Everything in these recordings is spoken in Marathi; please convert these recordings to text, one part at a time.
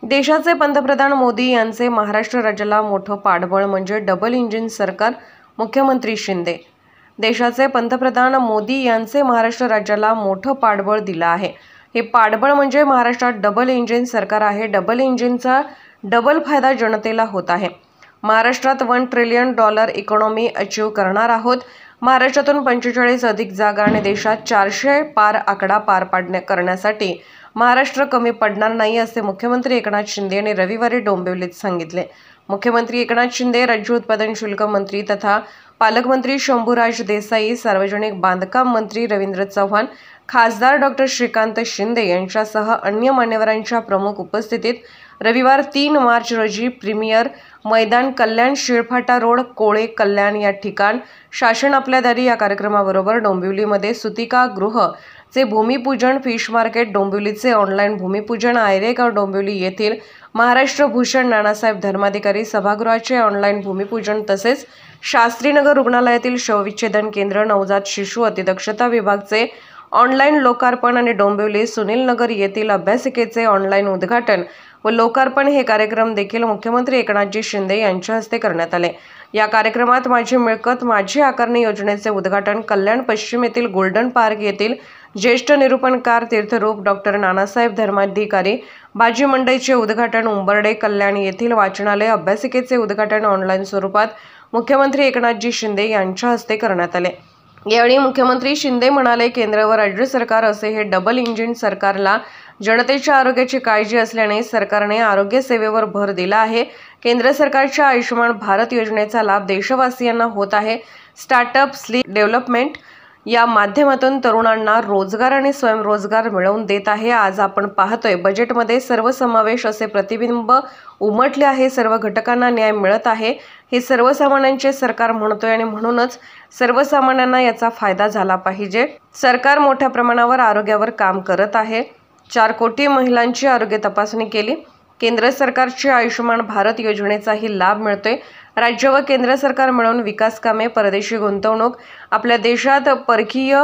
देशाचे पंतप्रधान मोदी यांचे महाराष्ट्र राज्याला मोठं पाठबळ म्हणजे डबल इंजिन सरकार. मुख्यमंत्री शिंदे. देशाचे पंतप्रधान मोदी यांचे महाराष्ट्र राज्याला मोठं पाठबळ दिलं आहे. हे पाठबळ म्हणजे महाराष्ट्रात डबल इंजिन सरकार आहे. डबल इंजिनचा डबल फायदा जनतेला होत आहे. महाराष्ट्रात $1 ट्रिलियन इकॉनॉमी अचीव करणार आहोत. महाराष्ट्रातून 45 अधिक जागा आणि देशात 400 पार आकडा पार करण्यासाठी महाराष्ट्र कमी पडणार नाही, असे मुख्यमंत्री एकनाथ शिंदे यांनी रविवारी डोंबिवलीत सांगितले. मुख्यमंत्री एकनाथ शिंदे, राज्य उत्पादन शुल्क मंत्री तथा पालकमंत्री शंभूराज देसाई, सार्वजनिक बांधकाम मंत्री रवींद्र चव्हाण, खासदार डॉ. श्रीकांत शिंदे यांच्यासह अन्य मान्यवरांच्या प्रमुख उपस्थितीत रविवार 3 मार्च रोजी प्रीमियर मैदान, कल्याण, शिळफाटा रोड, कोळे कल्याण या ठिकाण शासन आपल्या दारी या कार्यक्रमाबरोबर डोंबिवलीमध्ये सुतिका गृह चे भूमिपूजन, फिश मार्केट डोंबिवलीचे ऑनलाईन भूमिपूजन, आयरेगाव डोंबिवली येथील महाराष्ट्र भूषण नानासाहेब धर्माधिकारी सभागृहाचे ऑनलाईन भूमिपूजन तसेच शास्त्रीनगर रुग्णालयातील शवविच्छेदन केंद्र, नवजात शिशु अतिदक्षता विभागचे ऑनलाईन लोकार्पण आणि डोंबिवली सुनील नगर येथील अभ्यासिकेचे ऑनलाईन उद्घाटन व लोकार्पण हे कार्यक्रम देखील मुख्यमंत्री एकनाथजी शिंदे यांच्या हस्ते करण्यात आले. या कार्यक्रमात माझी मिळकत माझी आकारणी योजनेचे उद्घाटन कल्याण पश्चिम येथील गोल्डन पार्क येथील ज्येष्ठ निरूपणकार तीर्थरूप डॉ. नानासाहेब धर्माधिकारी भाजी मंडईचे उद्घाटन, उंबर्डे कल्याण येथील वाचनालय अभ्यासिकेचे उद्घाटन ऑनलाईन स्वरूपात मुख्यमंत्री एकनाथजी शिंदे यांच्या हस्ते करण्यात आले. यावेळी मुख्यमंत्री शिंदे म्हणाले, केंद्र व राज्य सरकार असे हे डबल इंजिन सरकारला जनतेच्या आरोग्याची काळजी असल्याने सरकारने आरोग्य सेवेवर भर दिला आहे. केंद्र सरकारच्या आयुष्यमान भारत योजनेचा लाभ देशवासियांना होत आहे. स्टार्टअप, स्किल डेव्हलपमेंट या माध्यमातून तरुणांना रोजगार आणि स्वयंरोजगार मिळवून देत आहे. आज आपण पाहतोय बजेटमध्ये सर्वसमावेश असे प्रतिबिंब उमटले आहे. सर्व घटकांना न्याय मिळत आहे हे सर्वसामान्यांचे सरकार म्हणतोय आणि म्हणूनच सर्वसामान्यांना याचा फायदा झाला पाहिजे. सरकार मोठ्या प्रमाणावर आरोग्यावर काम करत आहे. 4 कोटी महिलांची आरोग्य तपासणी केली. केंद्र सरकारच्या आयुष्यमान भारत योजनेचाही लाभ मिळतोय. राज्य व केंद्र सरकार मिळून विकास कामे, परदेशी गुंतवणूक, आपल्या देशात परकीय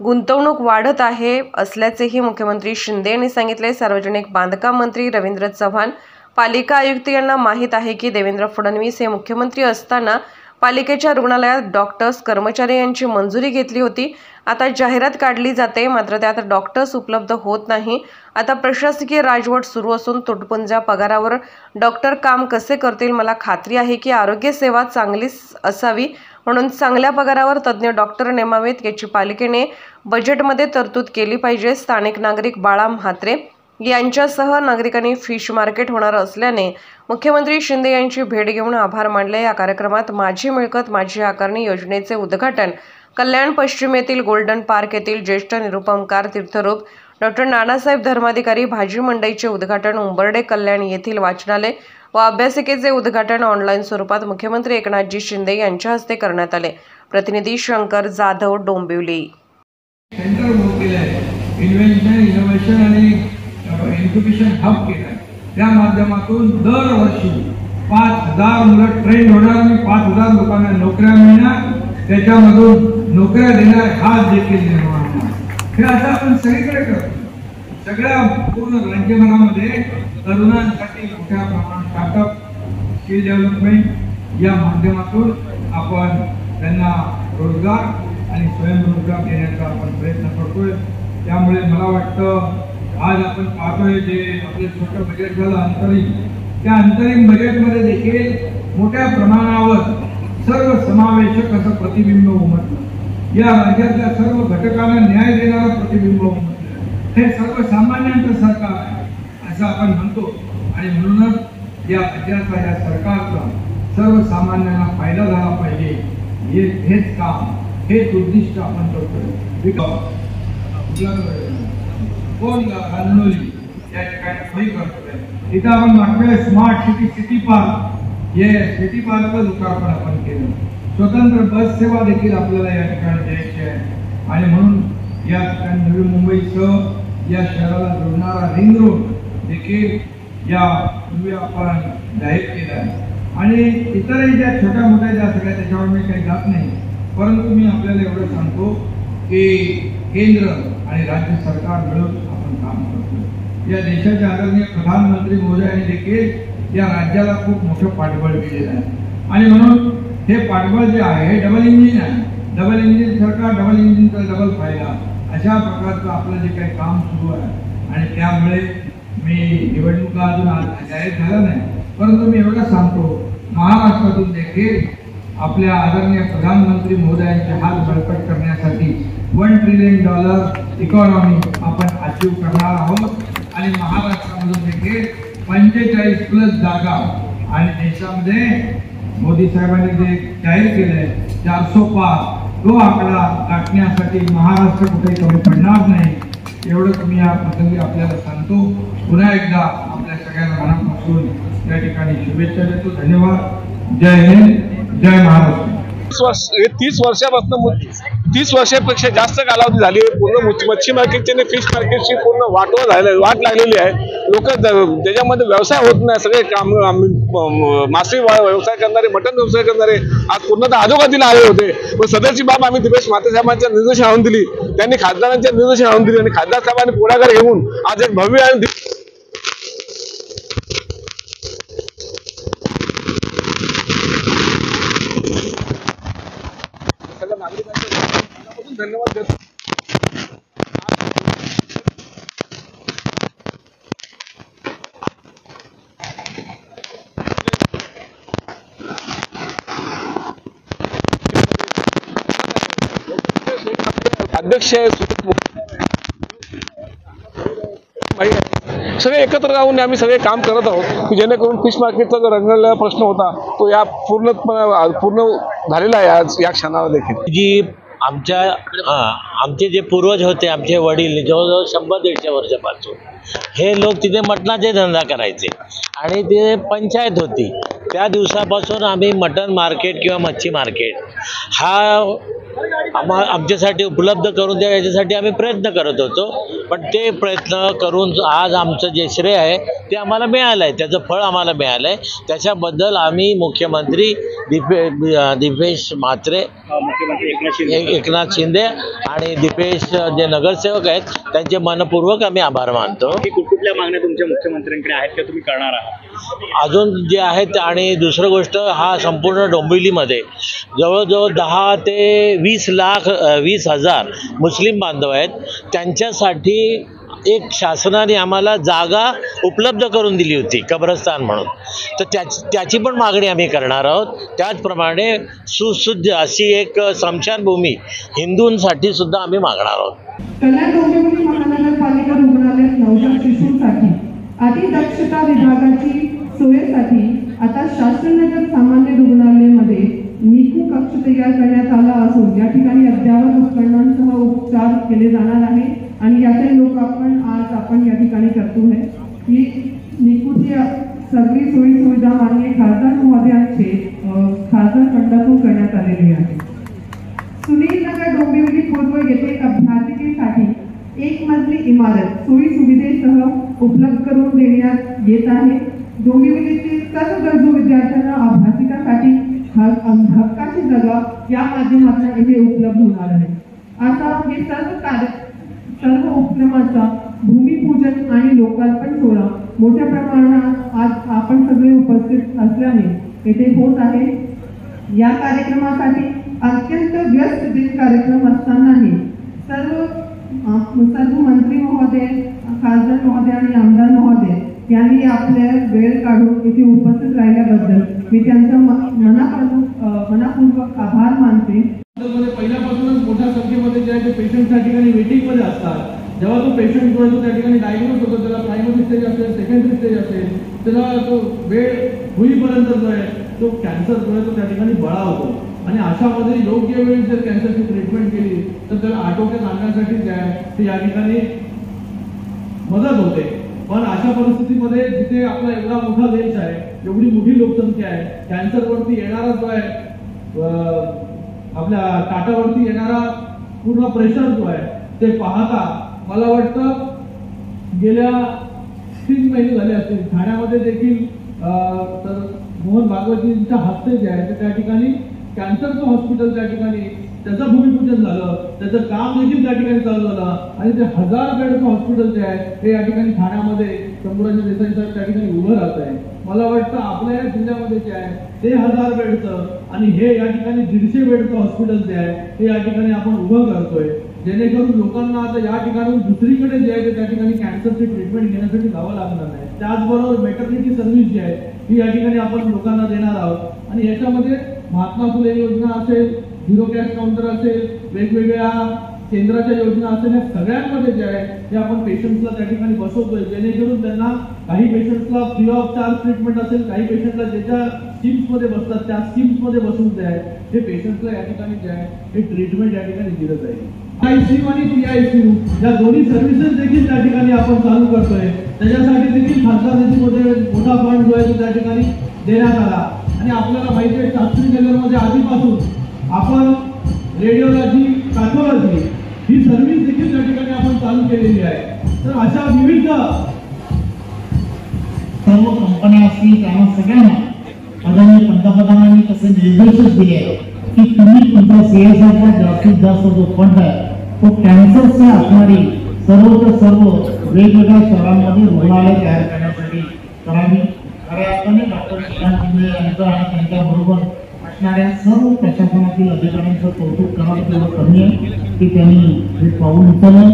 गुंतवणूक वाढत आहे असल्याचेही मुख्यमंत्री शिंदे यांनी सांगितले. सार्वजनिक बांधकाम मंत्री रवींद्र चव्हाण, पालिका आयुक्त यांना माहीत आहे की देवेंद्र फडणवीस हे मुख्यमंत्री असताना पालिकेच्या रुग्णालयात डॉक्टर्स, कर्मचारी यांची मंजुरी घेतली होती. आता जाहिरात काढली जाते, मात्र त्यात डॉक्टर्स उपलब्ध होत नाही. आता प्रशासकीय राजवट सुरू असून तुटपुंज्या पगारावर डॉक्टर काम कसे करतील? मला खात्री आहे की आरोग्य सेवा चांगली असावी म्हणून चांगल्या पगारावर तज्ज्ञ डॉक्टर नेमावेत याची पालिकेने बजेटमध्ये तरतूद केली पाहिजे. स्थानिक नागरिक बाळा म्हात्रे यांच्यासह नागरिकांनी फिश मार्केट होणार असल्याने मुख्यमंत्री शिंदे यांची भेट घेऊन आभार मानले. या कार्यक्रमात माझी मिळकत माझी आकारणी योजनेचे उद्घाटन कल्याण पश्चिम येथील गोल्डन पार्क येथील ज्येष्ठ निरूपणकार तीर्थरूप डॉ. नानासाहेब धर्माधिकारी भाजी मंडईचे उद्घाटन, उंबर्डे कल्याण येथील वाचनालय व अभ्यासिकेचे उद्घाटन ऑनलाईन स्वरूपात मुख्यमंत्री एकनाथजी शिंदे यांच्या हस्ते करण्यात आले. प्रतिनिधी शंकर जाधव, डोंबिवली. इनोव्हेशन आणि इन्क्युबेशन हब केला. त्या माध्यमातून दरवर्षी 5,000 मुलं ट्रेन होणार आणि 5,000 लोकांना नोकऱ्या मिळणार. त्याच्यामधून नोकऱ्या देणारे हात देखील निर्माण होणार. हे असं आपण सगळीकडे करतो. सगळ्या पूर्ण राज्यभरामध्ये तरुणांसाठी मोठ्या प्रमाणात स्टार्टअप, स्किल डेव्हलपमेंट या माध्यमातून आपण त्यांना रोजगार आणि स्वयंरोजगार देण्याचा आपण प्रयत्न करतोय. त्यामुळे मला वाटतं आज आपण पाहतोय जे आपले छोटं बजेट झालं अंतरिम, त्या अंतरिम बजेटमध्ये देखील मोठ्या प्रमाणावर सर्वसमावेशक असं प्रतिबिंब उमटलं. या राज्यातल्या सर्व घटकांना न्याय देणारं प्रतिबिंब उमटलं. हे सर्वसामान्यांचं सरकार आहे असं आपण म्हणतो आणि म्हणूनच या राज्याचा, या सरकारचा सर्वसामान्यांना फायदा झाला पाहिजे हेच काम, हेच उद्दिष्ट आपण करतोय. रांजणोली या ठिकाणी सोयी करतोय. तिथं आपण मागच्या स्मार्ट सिटी पार्क हे सिटी पार्कचं लोकार्पण आपण केलं. स्वतंत्र बस सेवा देखील आपल्याला या ठिकाणी द्यायची आहे आणि म्हणून या ठिकाणी नवी मुंबईसह या शहराला जोडणारा रिंग रोड देखील या पूर्वी आपण जाहीर केला आहे. आणि इतरही ज्या छोट्या मोठ्या ज्या सगळ्या त्याच्यावर मी काही जात नाही, परंतु मी आपल्याला एवढं सांगतो की केंद्र आणि राज्य सरकार मिळून आपण काम करतो. या देशाचे आदरणीय प्रधानमंत्री महोदयांनी देखील या राज्याला खूप मोठं पाठबळ दिलेलं आहे आणि म्हणून हे पाठबळ जे आहे हे डबल इंजिन आहे. डबल इंजिन सरकार, डबल इंजिनचा डबल फायदा, अशा प्रकारचं आपलं जे काही काम सुरू आहे. आणि त्यामुळे मी निवडणुका अजून जाहीर झाला नाही, परंतु मी एवढं सांगतो, महाराष्ट्रातून देखील आपल्या आदरणीय प्रधानमंत्री महोदयांचे हात बळकट करण्यासाठी $1 ट्रिलियन इकॉनॉमी आपण अचीव करणार आहोत आणि महाराष्ट्रामधून देखील 45+ जागा आणि देशामध्ये मोदी साहेबांनी जे जाहीर केलंय 400 पार, तो आकडा गाठण्यासाठी महाराष्ट्र कुठेही कमी पडणार नाही, एवढं मी या प्रसंगी आपल्याला सांगतो. पुन्हा एकदा आपल्या सगळ्यांना मनापासून या ठिकाणी शुभेच्छा देतो. धन्यवाद. जय हिंद, जय महाराष्ट्र. 30 वर्षापेक्षा जास्त कालावधी झाली पूर्ण मच्छी मार्केटची आणि फिश मार्केटची पूर्ण वाट लागलेली आहे. लोक त्याच्यामध्ये व्यवसाय होत नाही. सगळे काम मासे व्यवसाय करणारे, मटन व्यवसाय करणारे आज पूर्णतः अधोगतीला आले होते. पण सदरची बाब आम्ही दिपेश म्हात्रे साहेबांच्या निर्देशन आणून दिली, त्यांनी खासदारांच्या निर्देशन आणून दिली आणि खासदार साहेबांनी पुढाकार घेऊन आज एक भव्य आणि धन्यवाद देतो. अध्यक्ष सगळे एकत्र राहून आम्ही सगळे काम करत आहोत की जेणेकरून फिश मार्केटचा जो रंगलेला प्रश्न होता तो या पूर्ण झालेला आहे आज या क्षणाला देखील. जी आमचे जे पूर्वज होते, आमचे वडील जवळजवळ 100-150 वर्षापासून हे लोक तिथे मटणाचे धंदा करायचे आणि ते पंचायत होती. त्या दिवसापासून आम्ही मटण मार्केट किंवा मच्छी मार्केट हा आमच्यासाठी उपलब्ध करून द्या याच्यासाठी आम्ही प्रयत्न करत होतो. पण ते प्रयत्न करून आज आमचं जे श्रेय आहे ते आम्हाला मिळालं आहे, त्याचं फळ आम्हाला मिळालं आहे. त्याच्याबद्दल आम्ही मुख्यमंत्री दिपेश म्हात्रे, एकनाथ शिंदे आणि दिपेश जे नगरसेवक आहेत त्यांचे मनपूर्वक आम्ही आभार मानतो. कुठल्या मागण्या तुमच्या मुख्यमंत्र्यांकडे आहेत का तुम्ही करणार आहात अजून जे आहेत? आणि दुसरं गोष्ट, हा संपूर्ण डोंबिवलीमध्ये जवळजवळ 10 ते 20,000 मुस्लिम बांधव आहेत. त्यांच्यासाठी एक शासनाने आम्हाला जागा उपलब्ध करून दिली होती कब्रस्तान म्हणून, तर त्याची पण मागणी आम्ही करणार आहोत. त्याचप्रमाणे सुसज्ज अशी एक स्मशानभूमी हिंदूंसाठी सुद्धा आम्ही मागणार आहोत. कल्याण डोंबिवली महानगरपालिका रुग्णालयात नवजात शिशूंसाठी अतिदक्षता विभागाची सोयीसाठी आता शास्त्रनगर सामान्य रुग्णालयामध्ये निकू कक्ष तयार करण्यात आला असून या ठिकाणी अद्ययावत उपकरणांसह उपचार केले जाणार आहे आणि याचे लोक आपण या ठिकाणी करतो आहे. ही निकूची सगळी सोयी सुविधा माननीय खासदार महोदयांचे खासदार फंडातून करण्यात आलेली आहे. सुनील नगर डोंबिवली पूर्व येथे अभ्यासिकेसाठी 1 मजली इमारत सोयी सुविधेसह उपलब्ध करून देण्यात येत आहे. डोंबिवलीतील सर्व गरजू विद्यार्थ्यांना अभ्यासिकासाठी हक्काची जागा या माध्यमातून येथे उपलब्ध होणार आहे. आता हे सर्व उपक्रमाचा भूमिपूजन आणि लोकार्पण सोहळा मोठ्या प्रमाणात आज आपण सगळे उपस्थित असल्याने येथे होत आहे. या कार्यक्रमासाठी अत्यंत व्यस्त कार्यक्रम असतानाही सर्व मंत्री महोदय, खासदार महोदय आणि आमदार महोदय यांनी आपल्या वेळ काढून इथे उपस्थित राहिल्याबद्दल मी त्यांचा मनापूर्वक आभार मानते. पहिल्यापासूनच मोठ्या संख्येमध्ये जे आहे ते पेशंट त्या ठिकाणी वेटिंगमध्ये असतात. जेव्हा तो पेशंट जो आहे तो त्या ठिकाणी डायग्नोज होतो, त्याला प्रायमरी स्टेज असेल, सेकंडरी स्टेज असेल, त्याला तो वेळ होईपर्यंत जो आहे तो कॅन्सर जो आहे तो त्या ठिकाणी बळावतो आणि अशामध्ये योग्य वेळी जर कॅन्सरची ट्रीटमेंट केली तर त्याला आटोक्यात आणण्यासाठी जे आहे ते या ठिकाणी मदत होते. पण अशा परिस्थितीमध्ये जिथे आपला एवढा मोठा देश आहे, एवढी मोठी लोकसंख्या आहे, कॅन्सरवरती येणारा जो आहे आपल्या ताटावरती येणारा पूर्ण प्रेशर जो आहे ते पाहता मला वाटतं गेल्या 3 महिने झाले असतील ठाण्यामध्ये देखील तर मोहन भागवतींच्या हस्ते जे आहे त्या ठिकाणी कॅन्सरचं हॉस्पिटल त्या ठिकाणी त्याचं भूमिपूजन झालं, त्याचं काम देखील त्या ठिकाणी चालू झालं आणि ते 1000 बेडचं हॉस्पिटल जे आहे ते या ठिकाणी ठाण्यामध्ये शंभूराज देसाई साहेब त्या ठिकाणी उभं राहत आहे. मला वाटतं आपल्या या जिल्ह्यामध्ये जे आहे ते 1000 बेडचं आणि हे या ठिकाणी 150 बेडचं हॉस्पिटल जे आहे ते या ठिकाणी आपण उभं करतोय, जेणेकरून लोकांना आता या ठिकाणी दुसरीकडे जे आहे ते त्या ठिकाणी कॅन्सरची ट्रीटमेंट घेण्यासाठी जावं लागणार नाही. त्याचबरोबर मेटर्निटी सर्व्हिस जी आहे ही या ठिकाणी आपण लोकांना देणार आहोत आणि याच्यामध्ये महात्मा फुले योजना असेल, झिरो कॅश काउंटर असेल, वेगवेगळ्या केंद्राच्या योजना असेल, या सगळ्यांमध्ये जे आहे ते आपण पेशंट्सला त्या ठिकाणी बसवतोय, जेणेकरून त्यांना काही पेशंट्सला फ्री ऑफ चार्ज ट्रीटमेंट असेल, काही पेशंटला ज्याच्या स्कीम्स मध्ये बसतात त्या स्कीम्स मध्ये बसून जे आहे हे पेशंट्सला या ठिकाणी जे आहे हे ट्रीटमेंट या ठिकाणी दिलं जाईल. आयसीयू आणि पीआयसीयू या दोन्ही सर्व्हिसेस देखील त्या ठिकाणी आपण चालू करतोय. त्याच्यासाठी देखील खासदार निधीमध्ये मोठा फंड जो आहे तो त्या ठिकाणी देण्यात आला आणि आपल्याला माहिती आहे शास्त्री नगरमध्ये आधीपासून आपण रेडिओलॉजी, पॅथॉलॉजी ही सर्व्हिस देखील त्या ठिकाणी आपण चालू केलेली आहे. तर अशा विविध सर्व कंपन्या असतील त्यांना सगळ्यांना आदरणीय पंतप्रधानांनी तसे निर्देशच दिले आहेत की तुम्ही तुमचा CSRचा जास्तीत जास्त जो फंड आहे तो कॅन्सरचे असणारी सर्वच्या सर्व वेगवेगळ्या शहरांमध्ये रुग्णालय तयार करण्यासाठी करावी. खऱ्या अर्थाने डॉक्टर श्रीकांत शिंदे यांचं आणि त्यांच्याबरोबर असणाऱ्या सर्व प्रशासनातील अधिकाऱ्यांचं कौतुक करावं तेवढं कमी आहे की त्यांनी हे पाऊल उचललं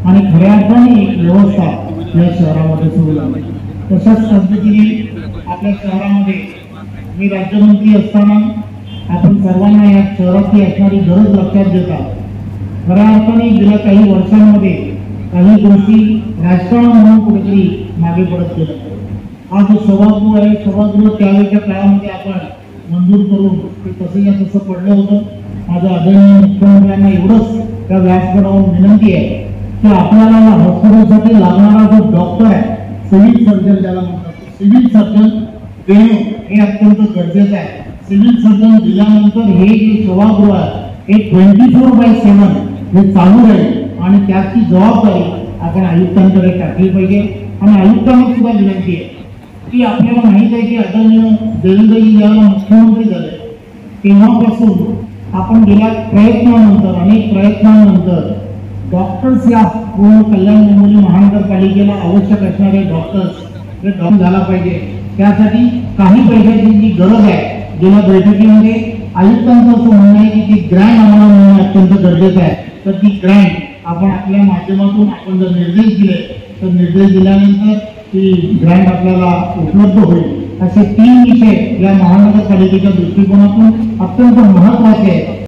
आणि खऱ्या अर्थाने एक व्यवस्था या शहरामध्ये सुरू झाली. तशाच पद्धतीने आपल्या शहरामध्ये मी राज्यमंत्री असताना आपण सर्वांना या शहराची असणारी गरज लक्षात घेता खऱ्या अर्थाने गेल्या काही वर्षांमध्ये काही गोष्टी राजकारण म्हणून कुठेतरी मागे पडत गेल्या. हा जो सभागृह आहे, सभागृह त्यावेळेच्या काळामध्ये आपण मंजूर करून ते तसं या तसं पडलं होतं. माझं आदरणीय मुख्यमंत्र्यांना एवढंच त्या व्यासपीठावर विनंती आहे की आपल्याला या हॉस्पिटलसाठी लागणारा जो डॉक्टर आहे, सिव्हिल सर्जन ज्याला म्हणतात, सिव्हिल सर्जन देणे हे अत्यंत गरजेचं आहे. सिव्हिल सर्जन दिल्यानंतर हे जे सभागृह आहे हे 24/7 हे चालू राहील आणि त्याची जबाबदारी आपण आयुक्तांकडे टाकली पाहिजे. आणि आयुक्तांना सुद्धा विनंती आहे की आपल्याला माहित आहे की आदरणीय देवेंद्रजी ज्यावेळेला मुख्यमंत्री झाले तेव्हापासून आपण गेल्या प्रयत्नानंतर अनेक प्रयत्नांनंतर डॉक्टर्स या पूर्ण कल्याण मुंबई महानगरपालिकेला आवश्यक असणारे डॉक्टर्स हे डॉक्टर झाला पाहिजे. त्यासाठी काही पैशाची जी गरज आहे गेल्या बैठकीमध्ये आयुक्तांचं असं म्हणणं आहे की ती ग्रँट आम्हाला मिळणं अत्यंत गरजेचं आहे. तर ती ग्रँट आपण आपल्या माध्यमातून आपण जर निर्देश दिले तर निर्देश दिल्यानंतर ती ग्रँट आपल्याला उपलब्ध होईल. असे 3 विषय या महानगरपालिकेच्या दृष्टिकोनातून अत्यंत महत्त्वाचे आहेत.